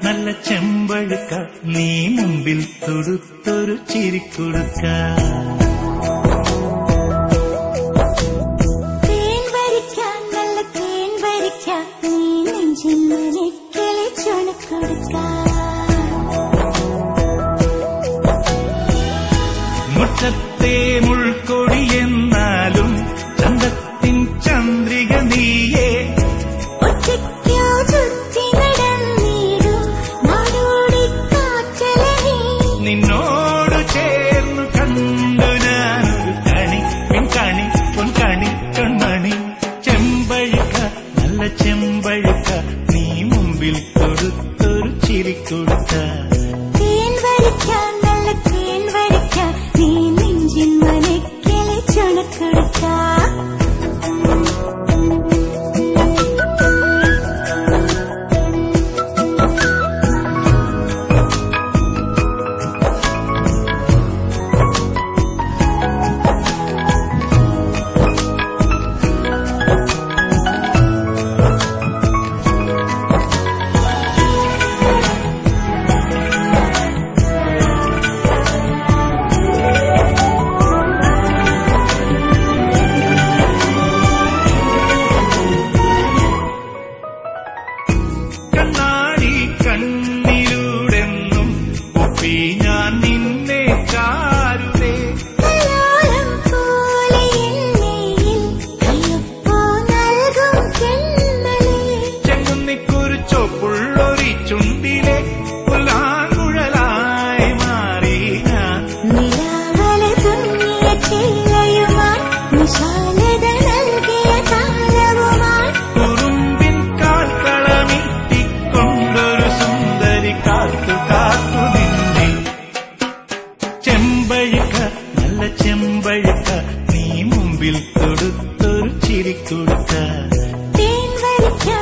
നല്ല ചെമ്പഴുക്ക നീ മുമ്പിൽ തൊടുത്തൊരു ചിരിക്കൊടുക്ക തേൻ വരിക്കാൻ നല്ല തേൻ വരിക്കാൻ നീ നെഞ്ചിൽ മനക്കിളി ചുണക്കൊടുക്ക മുറ്റത്തെ മുൾക്കൊടി എന്നാലും ചന്തത്തിൻ ചന്ദ്രിക നീയേ നിന്നോട് ചേർന്നു കണ്ടു ഞാനൊരു കണി പിൻകണി പൊൻകണി കൺമണി ചെമ്പഴുക്ക നല്ല ചെമ്പഴുക്ക നീ മുമ്പിൽ കൊടുത്തൊരു ചിരിക്കൊടുക്ക തേൻ വരിക്കാൻ നല്ല തേൻ വരിക്കാൻ നീ നെഞ്ചിൽ മനക്കിളി ചുണക്കൊടുക്ക കണ്ണിലൂടെന്നും ഒപ്പി ഞാൻ നിന്നെ ചാരുതേ ചെങ്ങുന്നിക്കൊരു ചൊപ്പുള്ളൊരി ചുണ്ടിലെ പുല്ലാങ്കുഴലായി മാറി ഞാൻ കുറുമ്പിൻ കാൽക്കളമിട്ടിക്കൊണ്ടൊരു സുന്ദരി കാത്തു കാത്തു നിന്നെ ചെമ്പഴുക്ക നല്ല ചെമ്പഴുക്ക നീ മുമ്പിൽ തൊടുത്തൊരു ചിരിക്കൊടുക്ക തേൻ വരിക്കാൻ